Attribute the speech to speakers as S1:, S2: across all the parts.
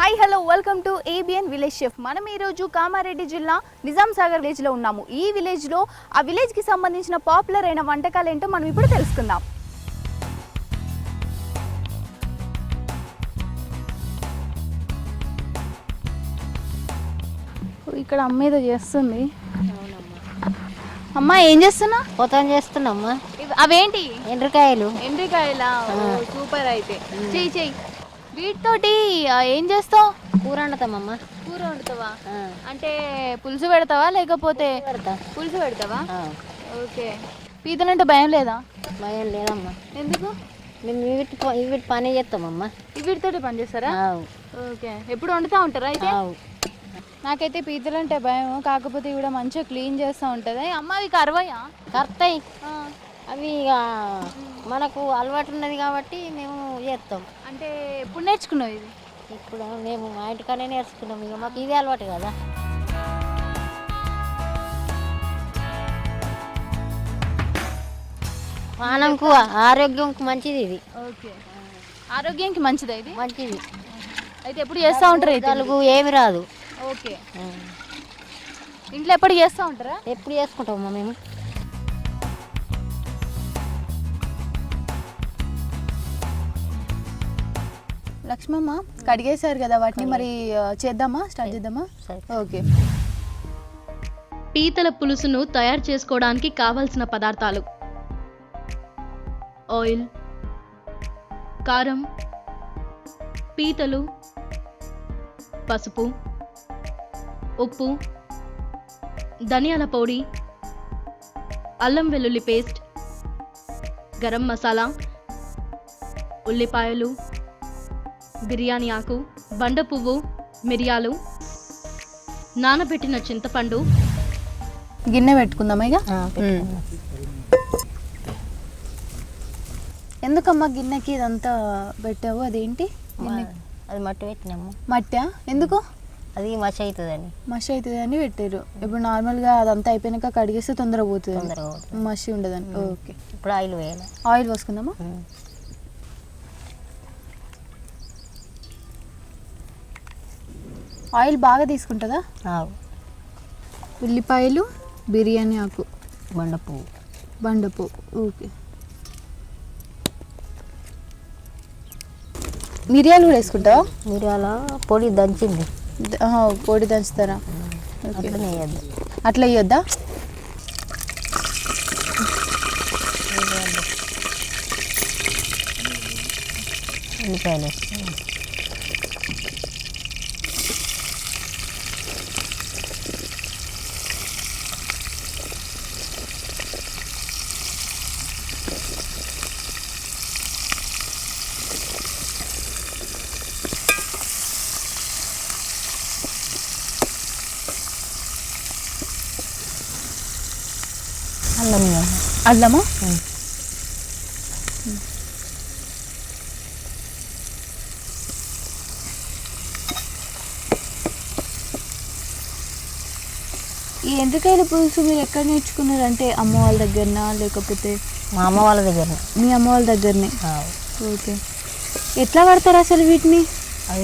S1: Hi hello welcome to ABN village chef. మనం ఈరోజు కామారెడ్డి జిల్లా నిజాం సాగర్ విలేజ్లో ఉన్నాము. ఈ విలేజ్లో ఆ విలేజ్కి సంబంధించిన పాపులర్ అయిన వంటకాలు ఏంటో మనం ఇప్పుడు తెలుసుకుందాం. ఇక్కడ అమ్మ ఏదో చేస్తుంది. అమ్మా ఏం చేస్తున్నా?
S2: పొతం చేస్తున్నామ్మా.
S1: అవేంటి?
S2: ఎండ్రకాయలు.
S1: ఎండ్రకాయలా? సూపర్. అయితే చెయ్యి చెయ్యి. వీటితోటి ఏం చేస్తావు?
S2: కూర వండుతామమ్మా.
S1: కూర వండుతావా? అంటే పులుసు పెడతావా లేకపోతే? పులుసు పెడతావా? ఓకే. పీతలంటే భయం లేదా?
S2: భయం లేదమ్మా.
S1: ఎందుకు?
S2: మేము వీటి పని చేస్తామమ్మా.
S1: వీటితోటి పని చేస్తారా? ఓకే. ఎప్పుడు వండుతూ ఉంటారా అయితే? నాకైతే పీతలంటే భయం, కాకపోతే ఇవిడ మంచిగా క్లీన్ చేస్తూ ఉంటుంది. అమ్మ అవి కరవయా?
S2: కరుతాయి. అవి ఇక మనకు అలవాటు ఉన్నది కాబట్టి మేము చేస్తాం.
S1: అంటే ఎప్పుడు నేర్చుకున్నావు ఇది?
S2: ఇప్పుడు మేము మా ఇంటికానే నేర్చుకున్నాం. ఇక మాకు ఇదే అలవాటు కదా. పానంకు ఆరోగ్యంకు మంచిది ఇది.
S1: ఓకే. ఆరోగ్యానికి మంచిదా ఇది?
S2: మంచిది.
S1: అయితే ఎప్పుడు చేస్తూ ఉంటారు?
S2: తెలుగు ఏమి రాదు.
S1: ఓకే. ఇంట్లో ఎప్పుడు చేస్తూ ఉంటారా?
S2: ఎప్పుడు చేసుకుంటామమ్మా మేము.
S1: లక్ష్మమ్మ కడిగేశారు కదా వాటిని, మరి చేద్దామా? స్టార్ట్ చేద్దామా? ఓకే.
S3: పీతల పులుసును తయారు చేసుకోవడానికి కావలసిన పదార్థాలు: ఆయిల్, కారం, పీతలు, పసుపు, ఉప్పు, ధనియాల పొడి, అల్లం వెల్లుల్లి పేస్ట్, గరం మసాలా, ఉల్లిపాయలు, బిర్యానీ ఆకు, బండ పువ్వు, మిరియాలు, నానబెట్టిన చింతపండు.
S1: గిన్నె పెట్టుకుందామా ఇక? ఎందుకమ్మా గిన్నెకి ఇదంతా పెట్టావు? అదేంటి?
S2: అది మట్టి పెట్టినాము.
S1: మట్టా? ఎందుకు?
S2: అది మసి అవుతుందని.
S1: మసి అవుతుంది అని పెట్టారు. ఇప్పుడు నార్మల్గా అదంతా అయిపోయినాక కడిగేస్తే తొందరగా పోతుంది, మసి ఉండదని. ఓకే.
S2: ఇప్పుడు ఆయిల్ వేయాలి.
S1: ఆయిల్ పోసుకుందామా? ఆయిల్ బాగా తీసుకుంటుందా? ఉల్లిపాయలు, బిర్యానీ ఆకు, బండపువ్వు. ఓకే. మిరియాలు కూడా వేసుకుంటావా?
S2: మిరియాల పొడి దంచింది.
S1: పొడి దంచుతారా? అట్లా వేయొద్దా?
S2: ఉల్లిపాయలు
S1: అల్లమా? ఈ ఎండ్రకాయల పులుసు మీరు ఎక్కడ నేర్చుకున్నారు? అంటే అమ్మ వాళ్ళ దగ్గరనా లేకపోతే?
S2: మా అమ్మ వాళ్ళ దగ్గర.
S1: మీ అమ్మ వాళ్ళ దగ్గరనే. ఓకే. ఎట్లా పడతారు అసలు వీటిని?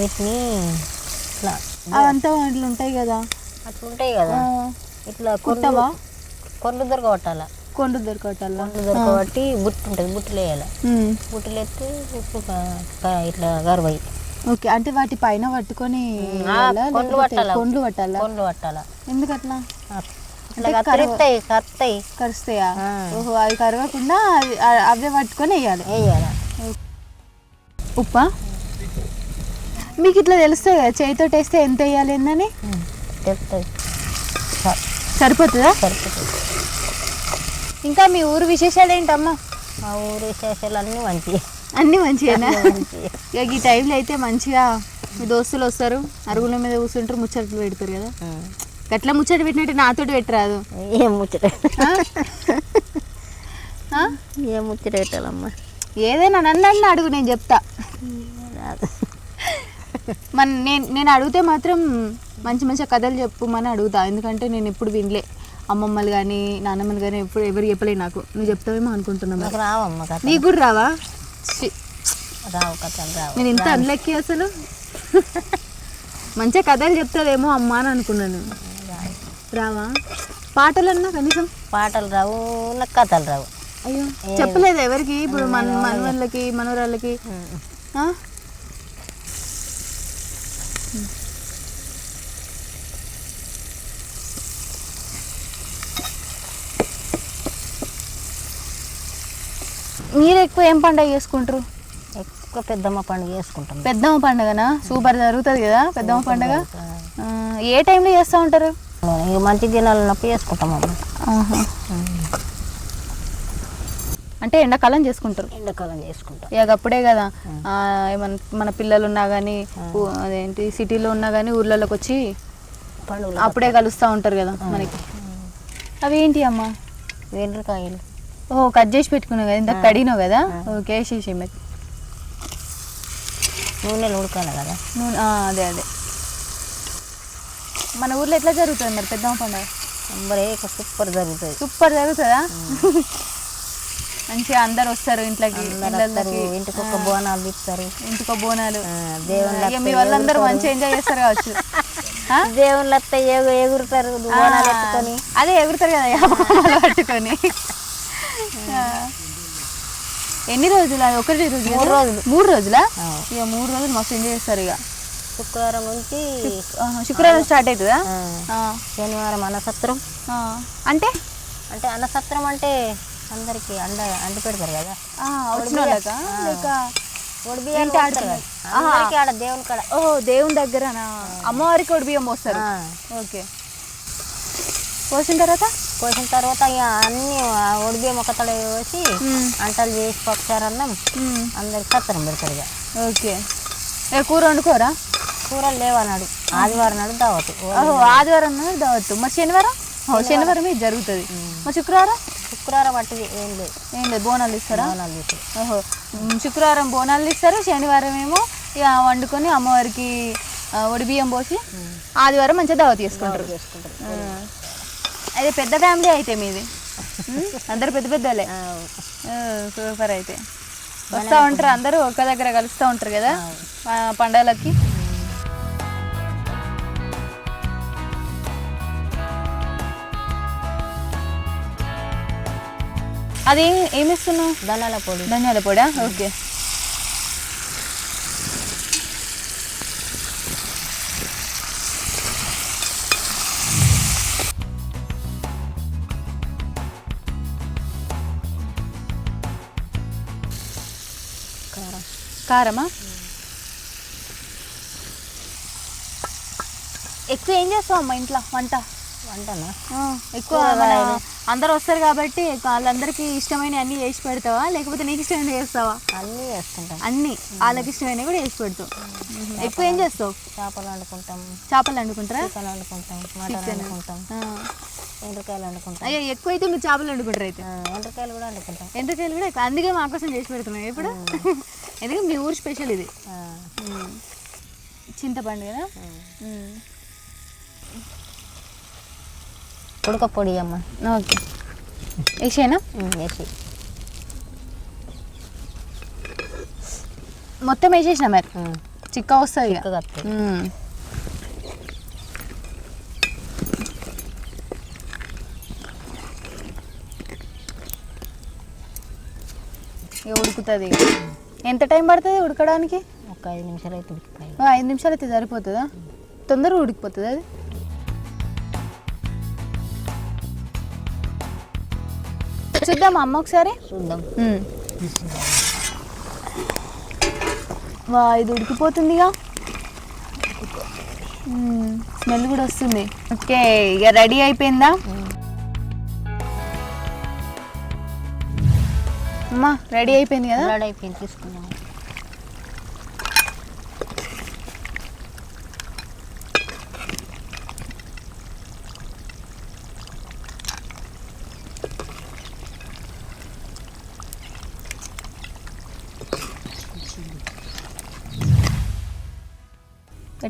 S2: వీటిని ఇట్లా
S1: అవంతా ఇట్లా ఉంటాయి కదా,
S2: అట్లా ఉంటాయి కదా, ఇట్లా
S1: కొట్టవా?
S2: కొండ్లు దొరకబట్టాల.
S1: కొండ్లు దొరకబట్టాలా?
S2: కొండ్లు దొరకబట్టి బుట్టు ఉంటుంది, బుట్టలు వేయాలి. బుట్టలు ఎత్తి ఇట్లా గర్వయి.
S1: ఓకే. అంటే వాటి పైన పట్టుకొని కొండ్లు పట్టాలా? ఎందుకు అట్లా? కరుస్తాయా? ఓహో, అవి కరవకుండా అవే పట్టుకొని వేయాలి. ఉప్పా? మీకు ఇట్లా తెలుస్తుంది కదా చేతితో వేస్తే ఎంత వేయాలి ఏందని? సరిపోతుందా?
S2: సరిపోతుంది.
S1: ఇంకా మీ ఊరు విశేషాలు ఏంటమ్మా?
S2: మా ఊరు విశేషాలు
S1: అన్నీ మంచిగా. ఇక ఈ టైంలో అయితే మంచిగా మీ దోస్తులు వస్తారు, అరుగుల మీద కూర్చుంటారు, ముచ్చట్లు పెడతారు కదా. గట్లా ముచ్చట పెట్టినట్టు నాతోటి పెట్టరాదు.
S2: ఏం ముచ్చట పెట్టాలమ్మా?
S1: ఏదైనా నన్ను అడుగు, నేను చెప్తా. నేను అడిగితే మాత్రం మంచి మంచి కథలు చెప్పుమని అడుగుతా, ఎందుకంటే నేను ఎప్పుడు వినలే. అమ్మమ్మలు కానీ నాన్నమ్మలు కానీ ఎప్పుడు ఎవరు చెప్పలే నాకు. నువ్వు చెప్తావేమో అనుకుంటున్నాను. నీకు కూడా రావా?
S2: రావు కథలు రావు.
S1: నేను ఇంత అన్లెక్కి అసలు. మంచిగా కథలు చెప్తాదేమో అమ్మ అని అనుకున్నాను. రావా? పాటలన్నా కనీసం?
S2: పాటలు రావు, నాకు కథలు రావు.
S1: అయ్యో, చెప్పలేదు ఎవరికి? ఇప్పుడు మనవాళ్ళకి మనవరాళ్ళకి? మీరు ఎక్కువ ఏం పండుగ చేసుకుంటారు?
S2: ఎక్కువ పెద్దమ్మ పండుగ చేసుకుంటాం.
S1: పెద్దమ్మ పండుగనా? సూపర్ జరుగుతుంది కదా పెద్దమ్మ పండుగ. ఏ టైంలో చేస్తూ ఉంటారు?
S2: ఇక మంచి దినాలు ఉన్నప్పుడు చేసుకుంటాం అమ్మ.
S1: అంటే ఎండాకాలం చేసుకుంటారు?
S2: ఎండాకాలం చేసుకుంటాం.
S1: ఇక అప్పుడే కదా మన పిల్లలు ఉన్నా కానీ అదేంటి సిటీలో ఉన్నా కానీ ఊర్లలోకి వచ్చి పండుగ అప్పుడే కలుస్తూ ఉంటారు కదా మనకి. అవి ఏంటి అమ్మ?
S2: వెండ్రకాయలు.
S1: ఓ, కట్ చేసి పెట్టుకున్నావు కదా, ఇంత కడిగినావు కదా. ఓకే, వేసేసి
S2: నూనెలు ఉడకాలి కదా.
S1: నూనె, అదే అదే. మన ఊర్లో ఎట్లా జరుగుతుంది మరి పెద్దమ్మ పండుగ?
S2: మరే సూపర్ జరుగుతుంది.
S1: సూపర్ జరుగుతుందా? మంచిగా అందరు వస్తారు ఇంట్లోకి,
S2: ఇంటికి ఒక బోనాలు తీస్తారు.
S1: ఇంటికి బోనాలు,
S2: దేవుళ్ళు
S1: మీ వాళ్ళందరూ మంచిగా ఎంజాయ్ చేస్తారు కావచ్చు.
S2: దేవుళ్ళు వస్తే ఎగురుతారు బోనాలు ఎత్తుకొని.
S1: అదే ఎగురుతారు కదా పట్టుకొని. ఎన్ని రోజులు? అది ఒకటి రోజు?
S2: 3 రోజులు.
S1: 3 రోజులా? ఇక 3 రోజులు మస్తు ఎంజాయ్ చేస్తారు. ఇక
S2: శుక్రవారం నుంచి
S1: శుక్రవారం స్టార్ట్ అవుతుందా?
S2: శనివారం అన్నసత్రం.
S1: అంటే
S2: అంటే అన్నసత్రం అంటే అందరికి అండి పెడతారు కదా
S1: వచ్చిన వాళ్ళకా? లేక
S2: ఒడిబియ్యం ఆడ దేవుని కాడ.
S1: ఓహో, దేవుని దగ్గరనా? అమ్మవారికి ఒడిబియ్యం పోస్తారు. ఓకే, పోసిన తర్వాత
S2: ఇక అన్ని ఒడిబియ్యం ఒక తడ వేసి అంటలు చేసి పప్పుచారన్నం అందరికి సత్రం పెడతారు ఇక.
S1: ఓకే, కూర వండుకోరా?
S2: కూరలు లేవన్నాడు. ఆదివారం నాడు దావత్.
S1: ఓహో, ఆదివారం నాడు దావత్. మరి శనివారం ఇది జరుగుతుంది. మరి శుక్రవారం అట్టిది ఏం లేదు, బోనాలు ఇస్తారా? బోనాలు ఇస్తారు. ఓహో, శుక్రవారం బోనాలు ఇస్తారు, శనివారం ఏమో ఇక వండుకొని అమ్మవారికి ఒడిబియ్యం పోసి ఆదివారం మంచిగా దావత్ చేసుకుంటారు. అయితే పెద్ద ఫ్యామిలీ అయితే మీది, అందరు పెద్ద పెద్దలే. సూపర్. అయితే వస్తూ ఉంటారు అందరూ, ఒక్క దగ్గర కలుస్తూ ఉంటారు కదా పండగలకి. అది ఏమి ఇస్తున్నావు?
S2: ధనియాల పొడి.
S1: ధనియాల పొడా? ఓకే. కారమా? ఎక్కువ ఏం చేస్తావు అమ్మ ఇంట్లో వంటనా? ఎక్కువ అందరు వస్తారు కాబట్టి వాళ్ళందరికీ ఇష్టమైన అన్ని చేసి పెడతావా, లేకపోతే నీకు ఇష్టమైన చేస్తావా?
S2: అన్నీ చేస్తుంటాం.
S1: అన్ని వాళ్ళకి ఇష్టమైనవి కూడా చేసి పెడతావు. ఎక్కువ ఏం చేస్తావు?
S2: చేపలు వండుకుంటాం.
S1: చేపలు వండుకుంటారా?
S2: చికెన్ వండుకుంటాం, మటన్ వండుకుంటాం, ఎండ్రకాయలు వండుకుంటాం.
S1: అయ్యో, ఎక్కువ అయితే మీరు చేపలు వండుకుంటారు. అయితే
S2: ఎండ్రకాయలు కూడా వండుకుంటాం.
S1: ఎండ్రకాయలు కూడా అందుకే మా కోసం చేసి పెడుతున్నాం ఇప్పుడు. ఎందుకంటే మీ ఊరు స్పెషల్ ఇది. చింతపండు కదా.
S2: ఉడక పొడి అమ్మ.
S1: ఓకే, వేసేనా?
S2: వేసి
S1: మొత్తం వేసేసిన మరి చిక్క వస్తుంది. ఉడుకుతుంది. ఎంత టైం పడుతుంది ఉడకడానికి?
S2: ఒక 5 నిమిషాలు అయితే ఉడికిపోయి.
S1: 5 నిమిషాలు అయితే సరిపోతుందా? తొందరగా ఉడికిపోతుంది అది. చూద్దాం అమ్మ ఒకసారి.
S2: చూద్దాం.
S1: వా, ఇది ఉడికిపోతుందిగా. స్మెల్ కూడా వస్తుంది. ఓకే, ఇక రెడీ అయిపోయిందా అమ్మా? రెడీ అయిపోయింది కదా?
S2: రెడీ అయిపోయింది, తీసుకున్నాం.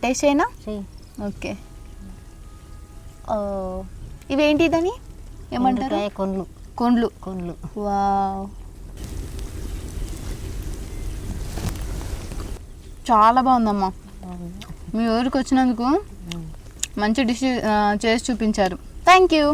S1: టేస్ట్ అయినా? ఓకే. ఇవేంటి దాన్ని ఏమంటారు? కొండ్లు. వావ్, చాలా బాగుందమ్మా. మీ ఊరికి వచ్చినందుకు మంచి డిష్ చేసి చూపించారు. Thank you.